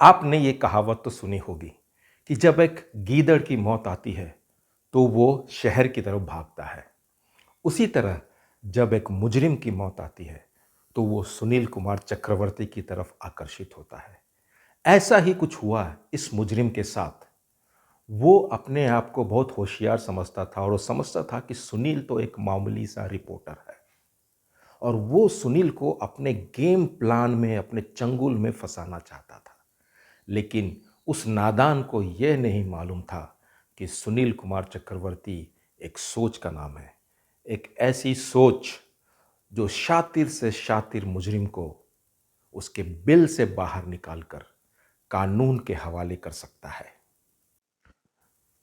आपने ये कहावत तो सुनी होगी कि जब एक गीदड़ की मौत आती है तो वो शहर की तरफ भागता है। उसी तरह जब एक मुजरिम की मौत आती है तो वो सुनील कुमार चक्रवर्ती की तरफ आकर्षित होता है। ऐसा ही कुछ हुआ इस मुजरिम के साथ। वो अपने आप को बहुत होशियार समझता था और वो समझता था कि सुनील तो एक मामूली सा रिपोर्टर है और वो सुनील को अपने गेम प्लान में, अपने चंगुल में फंसाना चाहता था। लेकिन उस नादान को यह नहीं मालूम था कि सुनील कुमार चक्रवर्ती एक सोच का नाम है। एक ऐसी सोच जो शातिर से शातिर मुजरिम को उसके बिल से बाहर निकालकर कानून के हवाले कर सकता है।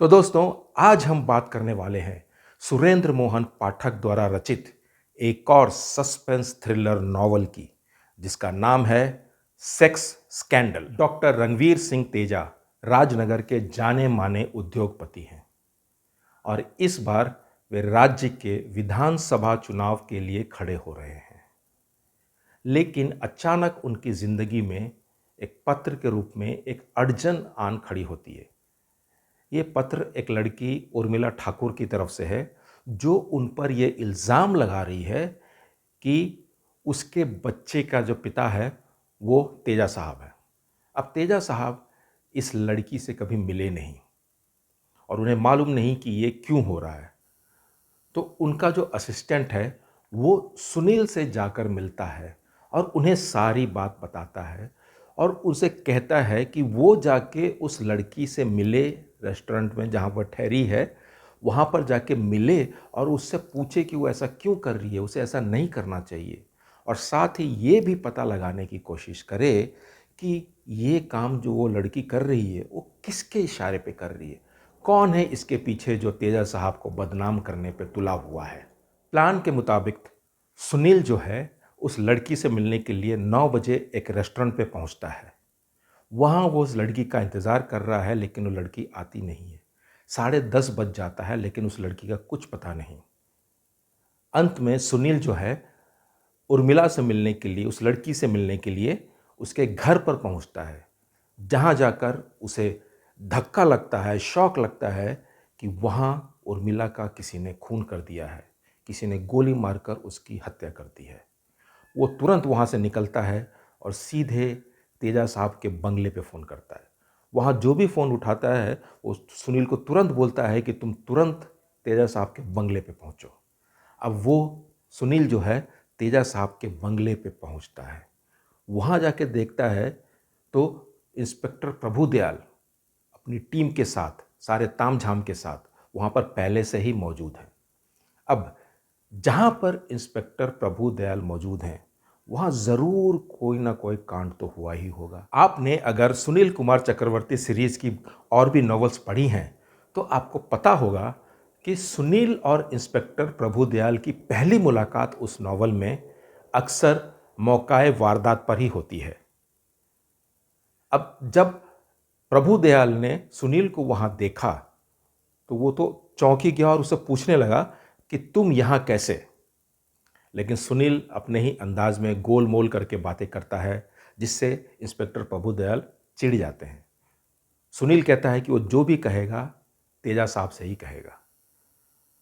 तो दोस्तों, आज हम बात करने वाले हैं सुरेंद्र मोहन पाठक द्वारा रचित एक और सस्पेंस थ्रिलर नॉवल की, जिसका नाम है sex scandal. Doctor Ranveer Singh Teja Rajnagar के जाने माने उद्योगपति हैं और इस बार वे राज्य के विधानसभा चुनाव के लिए खड़े हो रहे हैं। लेकिन अचानक उनकी जिंदगी में एक पत्र के रूप में एक अड़चन आन खड़ी होती है। ये पत्र एक लड़की उर्मिला ठाकुर की तरफ से है, जो उन पर यह इल्ज़ाम लगा रही है कि उसके बच्चे का जो पिता है वो तेजा साहब है। अब तेजा साहब इस लड़की से कभी मिले नहीं और उन्हें मालूम नहीं कि ये क्यों हो रहा है। तो उनका जो असिस्टेंट है वो सुनील से जाकर मिलता है और उन्हें सारी बात बताता है और उनसे कहता है कि वो जाके उस लड़की से मिले, रेस्टोरेंट में जहाँ पर ठहरी है वहाँ पर जाके मिले और उससे पूछे कि वो ऐसा क्यों कर रही है, उसे ऐसा नहीं करना चाहिए। और साथ ही ये भी पता लगाने की कोशिश करे कि ये काम जो वो लड़की कर रही है वो किसके इशारे पे कर रही है, कौन है इसके पीछे जो तेजा साहब को बदनाम करने पे तुला हुआ है। प्लान के मुताबिक सुनील जो है उस लड़की से मिलने के लिए 9 बजे एक रेस्टोरेंट पे पहुंचता है। वहाँ वो उस लड़की का इंतज़ार कर रहा है लेकिन वो लड़की आती नहीं है। 10:30 बज जाता है लेकिन उस लड़की का कुछ पता नहीं। अंत में सुनील जो है उर्मिला से मिलने के लिए, उस लड़की से मिलने के लिए उसके घर पर पहुंचता है, जहां जाकर उसे धक्का लगता है, शॉक लगता है कि वहां उर्मिला का किसी ने खून कर दिया है, किसी ने गोली मारकर उसकी हत्या कर दी है। वो तुरंत वहां से निकलता है और सीधे तेजा साहब के बंगले पे फ़ोन करता है। वहाँ जो भी फ़ोन उठाता है वो सुनील को तुरंत बोलता है कि तुम तुरंत तेजा साहब के बंगले पे पहुँचो। अब वो सुनील जो है तेजा साहब के बंगले पे पहुंचता है। वहाँ जाके देखता है तो इंस्पेक्टर प्रभुदयाल अपनी टीम के साथ, सारे तामझाम के साथ वहाँ पर पहले से ही मौजूद हैं। अब जहाँ पर इंस्पेक्टर प्रभुदयाल मौजूद हैं वहाँ ज़रूर कोई ना कोई कांड तो हुआ ही होगा। आपने अगर सुनील कुमार चक्रवर्ती सीरीज़ की और भी नॉवेल्स पढ़ी हैं तो आपको पता होगा कि सुनील और इंस्पेक्टर प्रभुदयाल की पहली मुलाकात उस नॉवल में अक्सर मौकाए वारदात पर ही होती है। अब जब प्रभुदयाल ने सुनील को वहाँ देखा तो वो तो चौंकी गया और उससे पूछने लगा कि तुम यहाँ कैसे। लेकिन सुनील अपने ही अंदाज में गोल मोल करके बातें करता है, जिससे इंस्पेक्टर प्रभुदयाल चिढ़ जाते हैं। सुनील कहता है कि वो जो भी कहेगा तेजा साहब से ही कहेगा।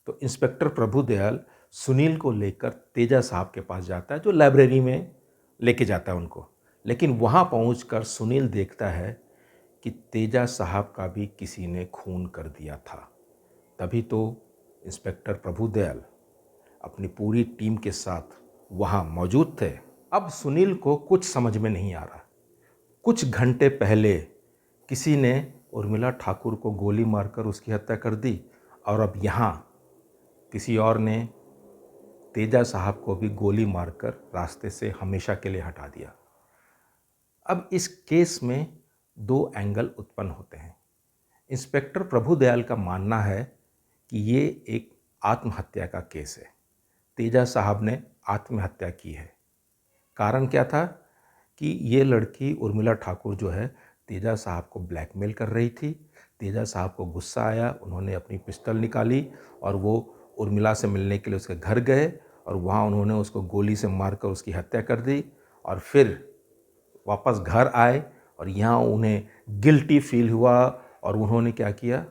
तो इंस्पेक्टर प्रभुदयाल सुनील को लेकर तेजा साहब के पास जाता है, जो लाइब्रेरी में लेके जाता है उनको। लेकिन वहाँ पहुंचकर सुनील देखता है कि तेजा साहब का भी किसी ने खून कर दिया था। तभी तो इंस्पेक्टर प्रभुदयाल अपनी पूरी टीम के साथ वहाँ मौजूद थे। अब सुनील को कुछ समझ में नहीं आ रहा। कुछ घंटे पहले किसी ने उर्मिला ठाकुर को गोली मारकर उसकी हत्या कर दी और अब यहाँ किसी और ने तेजा साहब को भी गोली मारकर रास्ते से हमेशा के लिए हटा दिया। अब इस केस में 2 एंगल उत्पन्न होते हैं। इंस्पेक्टर प्रभुदयाल का मानना है कि ये एक आत्महत्या का केस है। तेजा साहब ने आत्महत्या की है। कारण क्या था कि ये लड़की उर्मिला ठाकुर जो है तेजा साहब को ब्लैकमेल कर रही थी। तेजा साहब को गुस्सा आया, उन्होंने अपनी पिस्टल निकाली और वो उर्मिला से मिलने के लिए उसके घर गए और वहाँ उन्होंने उसको गोली से मारकर उसकी हत्या कर दी और फिर वापस घर आए और यहाँ उन्हें गिल्टी फील हुआ और उन्होंने क्या किया,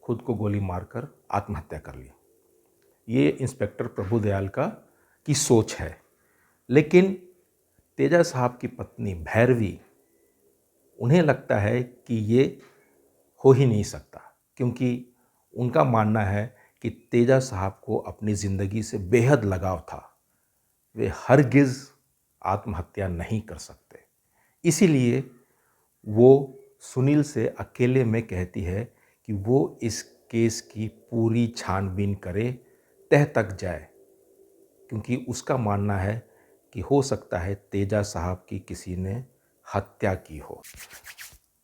खुद को गोली मारकर आत्महत्या कर ली। ये इंस्पेक्टर प्रभुदयाल की सोच है। लेकिन तेजा साहब की पत्नी भैरवी, उन्हें लगता है कि ये हो ही नहीं सकता, क्योंकि उनका मानना है कि तेजा साहब को अपनी ज़िंदगी से बेहद लगाव था। वे हरगिज़ आत्महत्या नहीं कर सकते। इसीलिए वो सुनील से अकेले में कहती है कि वो इस केस की पूरी छानबीन करे, तह तक जाए, क्योंकि उसका मानना है कि हो सकता है तेजा साहब की किसी ने हत्या की हो।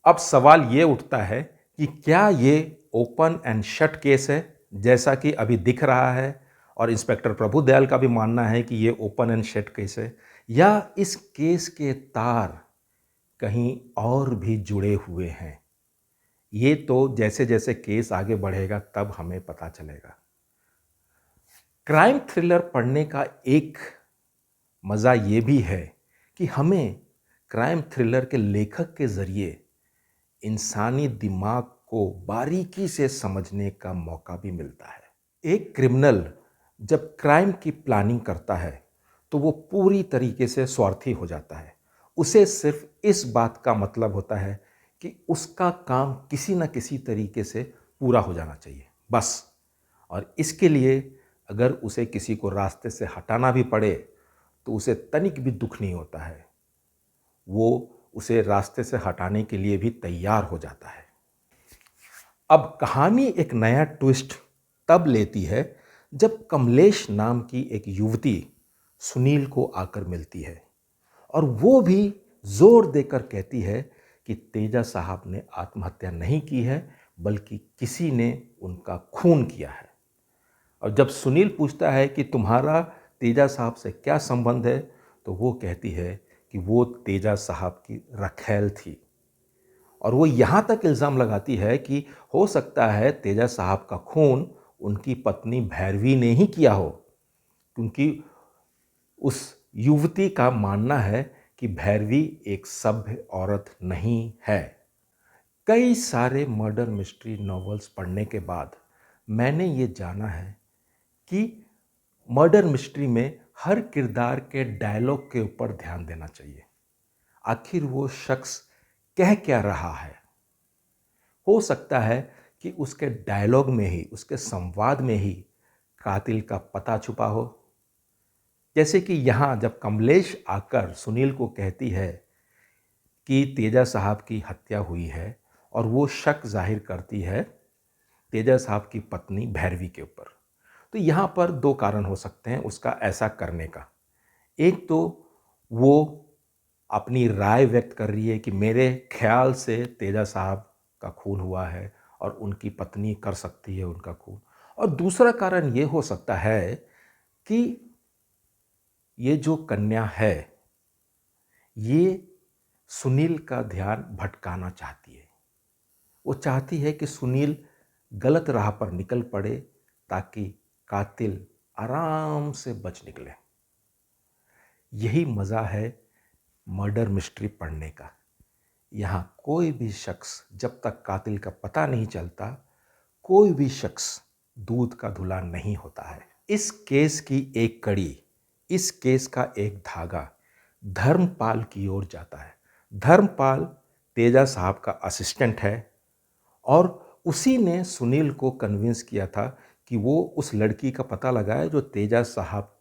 अब सवाल ये उठता है कि क्या ये ओपन एंड शट केस है, जैसा कि अभी दिख रहा है, और इंस्पेक्टर प्रभुदयाल का भी मानना है कि ये ओपन एंड शट केस है, या इस केस के तार कहीं और भी जुड़े हुए हैं। ये तो जैसे जैसे केस आगे बढ़ेगा तब हमें पता चलेगा। क्राइम थ्रिलर पढ़ने का एक मज़ा ये भी है कि हमें क्राइम थ्रिलर के लेखक के ज़रिए इंसानी दिमाग को बारीकी से समझने का मौका भी मिलता है। एक क्रिमिनल जब क्राइम की प्लानिंग करता है तो वो पूरी तरीके से स्वार्थी हो जाता है। उसे सिर्फ इस बात का मतलब होता है कि उसका काम किसी न किसी तरीके से पूरा हो जाना चाहिए, बस। और इसके लिए अगर उसे किसी को रास्ते से हटाना भी पड़े तो उसे तनिक भी दुख नहीं होता है। वो उसे रास्ते से हटाने के लिए भी तैयार हो जाता है। अब कहानी एक नया ट्विस्ट तब लेती है जब कमलेश नाम की एक युवती सुनील को आकर मिलती है और वो भी जोर देकर कहती है कि तेजा साहब ने आत्महत्या नहीं की है, बल्कि किसी ने उनका खून किया है। और जब सुनील पूछता है कि तुम्हारा तेजा साहब से क्या संबंध है, तो वो कहती है कि वो तेजा साहब की रखैल थी। और वो यहाँ तक इल्ज़ाम लगाती है कि हो सकता है तेजा साहब का खून उनकी पत्नी भैरवी ने ही किया हो, क्योंकि उस युवती का मानना है कि भैरवी एक सभ्य औरत नहीं है। कई सारे मर्डर मिस्ट्री नॉवेल्स पढ़ने के बाद मैंने ये जाना है कि मर्डर मिस्ट्री में हर किरदार के डायलॉग के ऊपर ध्यान देना चाहिए। आखिर वो शख्स कह क्या रहा है। हो सकता है कि उसके डायलॉग में ही, उसके संवाद में ही कातिल का पता छुपा हो। जैसे कि यहाँ जब कमलेश आकर सुनील को कहती है कि तेजा साहब की हत्या हुई है और वो शक जाहिर करती है तेजा साहब की पत्नी भैरवी के ऊपर, तो यहाँ पर दो कारण हो सकते हैं उसका ऐसा करने का। एक तो वो अपनी राय व्यक्त कर रही है कि मेरे ख्याल से तेजा साहब का खून हुआ है और उनकी पत्नी कर सकती है उनका खून। और दूसरा कारण ये हो सकता है कि ये जो कन्या है ये सुनील का ध्यान भटकाना चाहती है। वो चाहती है कि सुनील गलत राह पर निकल पड़े ताकि कातिल आराम से बच निकले। यही मज़ा है मर्डर मिस्ट्री पढ़ने का। यहाँ कोई भी शख्स जब तक कातिल का पता नहीं चलता, कोई भी शख्स दूध का धुला नहीं होता है। इस केस की एक कड़ी, इस केस का एक धागा धर्मपाल की ओर जाता है। धर्मपाल तेजा साहब का असिस्टेंट है और उसी ने सुनील को कन्विंस किया था कि वो उस लड़की का पता लगाए जो तेजा साहब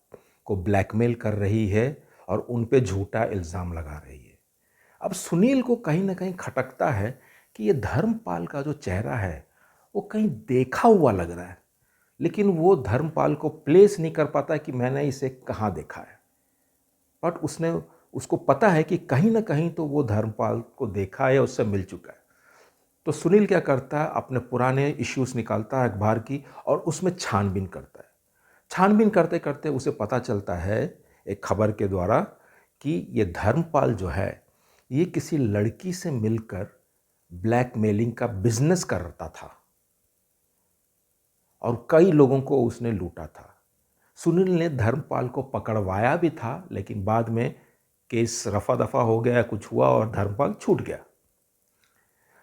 को ब्लैकमेल कर रही है और उन पे झूठा इल्ज़ाम लगा रही है। अब सुनील को कहीं ना कहीं खटकता है कि ये धर्मपाल का जो चेहरा है वो कहीं देखा हुआ लग रहा है, लेकिन वो धर्मपाल को प्लेस नहीं कर पाता कि मैंने इसे कहाँ देखा है। बट उसको पता है कि कहीं ना कहीं तो वो धर्मपाल को देखा है, उससे मिल चुका है। तो सुनील क्या करता है, अपने पुराने इश्यूज निकालता है अखबार की और उसमें छानबीन करता है। छानबीन करते करते उसे पता चलता है एक खबर के द्वारा कि ये धर्मपाल जो है ये किसी लड़की से मिलकर ब्लैकमेलिंग का बिजनेस करता था और कई लोगों को उसने लूटा था। सुनील ने धर्मपाल को पकड़वाया भी था, लेकिन बाद में केस रफा दफा हो गया, कुछ हुआ और धर्मपाल छूट गया।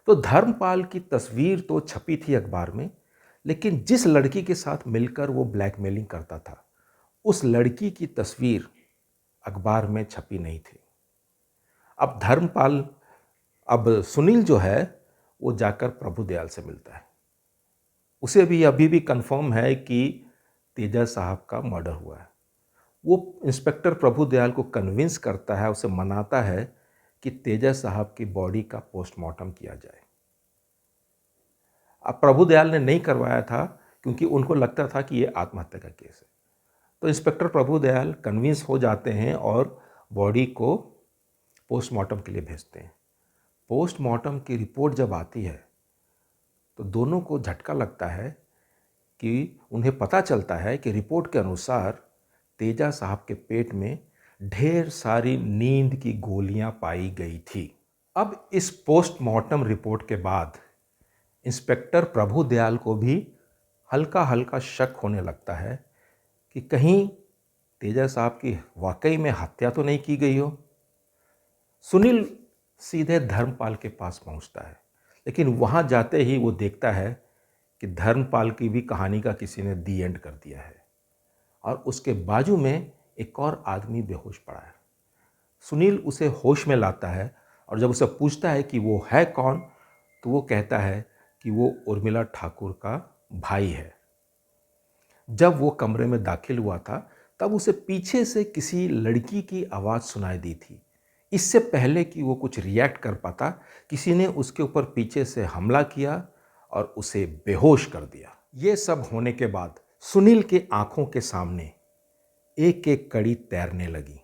तो धर्मपाल की तस्वीर तो छपी थी अखबार में, लेकिन जिस लड़की के साथ मिलकर वो ब्लैकमेलिंग करता था, उस लड़की की तस्वीर अखबार में छपी नहीं थी। अब धर्मपाल अब सुनील जो है वो जाकर प्रभुदयाल से मिलता है। उसे भी अभी भी कंफर्म है कि तेजा साहब का मर्डर हुआ है। वो इंस्पेक्टर प्रभुदयाल को कन्विंस करता है, उसे मनाता है कि तेजा साहब की बॉडी का पोस्टमार्टम किया जाए। अब प्रभुदयाल ने नहीं करवाया था क्योंकि उनको लगता था कि ये आत्महत्या का केस है। तो इंस्पेक्टर प्रभुदयाल कन्विंस हो जाते हैं और बॉडी को पोस्टमार्टम के लिए भेजते हैं। पोस्टमार्टम की रिपोर्ट जब आती है तो दोनों को झटका लगता है कि उन्हें पता चलता है कि रिपोर्ट के अनुसार तेजा साहब के पेट में ढेर सारी नींद की गोलियां पाई गई थी। अब इस पोस्टमार्टम रिपोर्ट के बाद इंस्पेक्टर प्रभुदयाल को भी हल्का हल्का शक होने लगता है कि कहीं तेजा साहब की वाकई में हत्या तो नहीं की गई हो। सुनील सीधे धर्मपाल के पास पहुंचता है, लेकिन वहां जाते ही वो देखता है कि धर्मपाल की भी कहानी का किसी ने दी एंड कर दिया है और उसके बाजू में एक और आदमी बेहोश पड़ा है। सुनील उसे होश में लाता है और जब उसे पूछता है कि वो है कौन, तो वो कहता है कि वो उर्मिला ठाकुर का भाई है। जब वो कमरे में दाखिल हुआ था तब उसे पीछे से किसी लड़की की आवाज़ सुनाई दी थी। इससे पहले कि वो कुछ रिएक्ट कर पाता, किसी ने उसके ऊपर पीछे से हमला किया और उसे बेहोश कर दिया। ये सब होने के बाद सुनील के आंखों के सामने एक एक कड़ी तैरने लगी।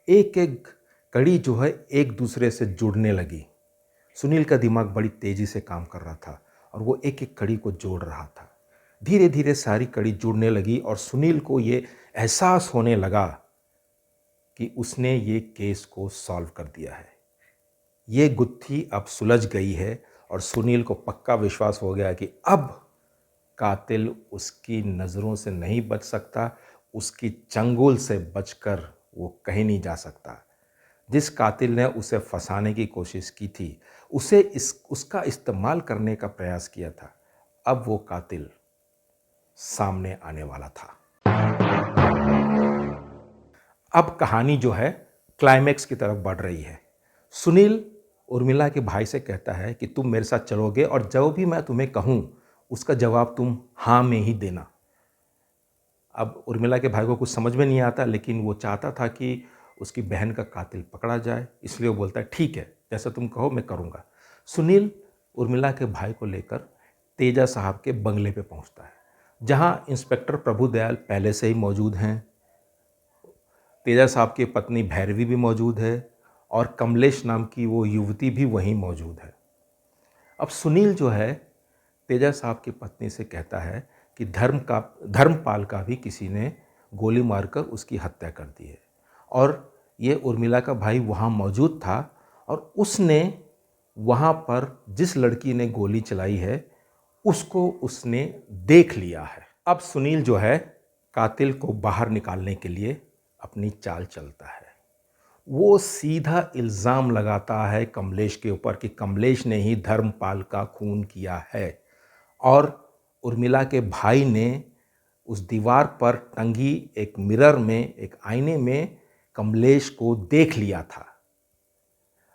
एक एक कड़ी जो है एक दूसरे से जुड़ने लगी। सुनील का दिमाग बड़ी तेजी से काम कर रहा था और वो एक एक कड़ी को जोड़ रहा था। धीरे धीरे सारी कड़ी जुड़ने लगी और सुनील को ये एहसास होने लगा कि उसने ये केस को सॉल्व कर दिया है। ये गुत्थी अब सुलझ गई है और सुनील को पक्का विश्वास हो गया कि अब कातिल उसकी नज़रों से नहीं बच सकता, उसकी चंगुल से बचकर वो कहीं नहीं जा सकता। जिस कातिल ने उसे फंसाने की कोशिश की थी, उसे उसका इस्तेमाल करने का प्रयास किया था, अब वो कातिल सामने आने वाला था। अब कहानी जो है क्लाइमैक्स की तरफ बढ़ रही है। सुनील उर्मिला के भाई से कहता है कि तुम मेरे साथ चलोगे और जो भी मैं तुम्हें कहूँ उसका जवाब तुम हाँ में ही देना। अब उर्मिला के भाई को कुछ समझ में नहीं आता, लेकिन वो चाहता था कि उसकी बहन का कातिल पकड़ा जाए, इसलिए वो बोलता है ठीक है, जैसा तुम कहो मैं करूँगा। सुनील उर्मिला के भाई को लेकर तेजा साहब के बंगले पे पहुँचता है, जहाँ इंस्पेक्टर प्रभुदयाल पहले से ही मौजूद हैं। तेजा साहब की पत्नी भैरवी भी मौजूद है और कमलेश नाम की वो युवती भी वहीं मौजूद है। अब सुनील जो है तेजा साहब की पत्नी से कहता है कि धर्मपाल का भी किसी ने गोली मारकर उसकी हत्या कर दी है और ये उर्मिला का भाई वहाँ मौजूद था और उसने वहाँ पर जिस लड़की ने गोली चलाई है उसको उसने देख लिया है। अब सुनील जो है कातिल को बाहर निकालने के लिए अपनी चाल चलता है। वो सीधा इल्ज़ाम लगाता है कमलेश के ऊपर कि कमलेश ने ही धर्मपाल का खून किया है और उर्मिला के भाई ने उस दीवार पर टंगी एक मिरर में, एक आईने में कमलेश को देख लिया था।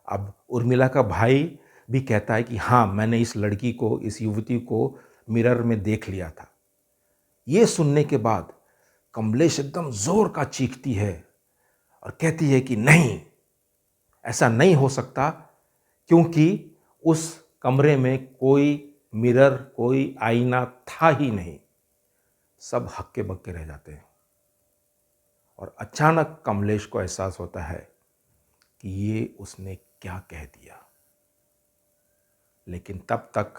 अब उर्मिला का भाई भी कहता है कि हाँ, मैंने इस लड़की को, इस युवती को मिरर में देख लिया था। ये सुनने के बाद कमलेश एकदम जोर का चीखती है और कहती है कि नहीं, ऐसा नहीं हो सकता, क्योंकि उस कमरे में कोई मिरर, कोई आईना था ही नहीं। सब हक्के बक्के रह जाते हैं और अचानक कमलेश को एहसास होता है कि ये उसने क्या कह दिया। लेकिन तब तक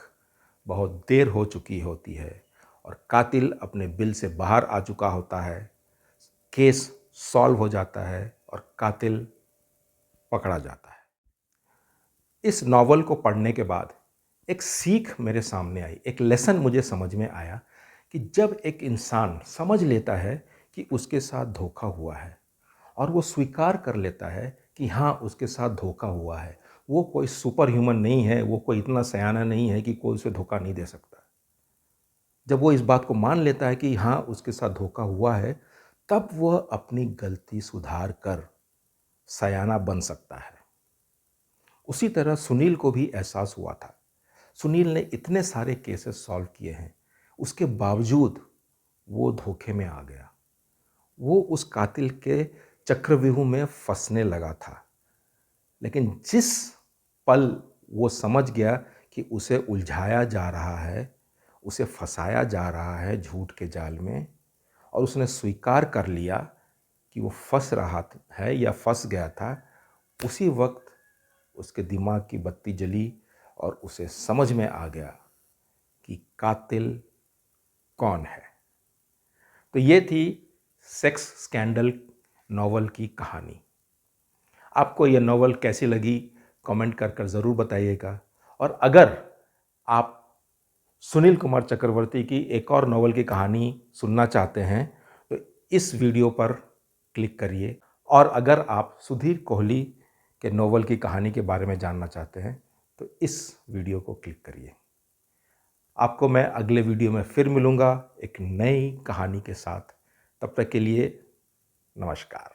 बहुत देर हो चुकी होती है और कातिल अपने बिल से बाहर आ चुका होता है। केस सॉल्व हो जाता है और कातिल पकड़ा जाता है। इस नॉवल को पढ़ने के बाद एक सीख मेरे सामने आई, एक लेसन मुझे समझ में आया कि जब एक इंसान समझ लेता है कि उसके साथ धोखा हुआ है और वो स्वीकार कर लेता है कि हाँ, उसके साथ धोखा हुआ है, वो कोई सुपर ह्यूमन नहीं है, वो कोई इतना सयाना नहीं है कि कोई उसे धोखा नहीं दे सकता। जब वो इस बात को मान लेता है कि हाँ, उसके साथ धोखा हुआ है, तब वह अपनी गलती सुधार कर सयाना बन सकता है। उसी तरह सुनील को भी एहसास हुआ था। सुनील ने इतने सारे केसेस सॉल्व किए हैं, उसके बावजूद वो धोखे में आ गया। वो उस कातिल के चक्रव्यूह में फंसने लगा था। लेकिन जिस पल वो समझ गया कि उसे उलझाया जा रहा है, उसे फंसाया जा रहा है झूठ के जाल में, और उसने स्वीकार कर लिया कि वो फंस रहा है या फंस गया था, उसी वक्त उसके दिमाग की बत्ती जली और उसे समझ में आ गया कि कातिल कौन है। तो ये थी सेक्स स्कैंडल नॉवल की कहानी। आपको यह नॉवल कैसी लगी कमेंट कर ज़रूर बताइएगा। और अगर आप सुनील कुमार चक्रवर्ती की एक और नॉवल की कहानी सुनना चाहते हैं तो इस वीडियो पर क्लिक करिए। और अगर आप सुधीर कोहली के नॉवल की कहानी के बारे में जानना चाहते हैं तो इस वीडियो को क्लिक करिए। आपको मैं अगले वीडियो में फिर मिलूँगा एक नई कहानी के साथ। तब तक के लिए नमस्कार।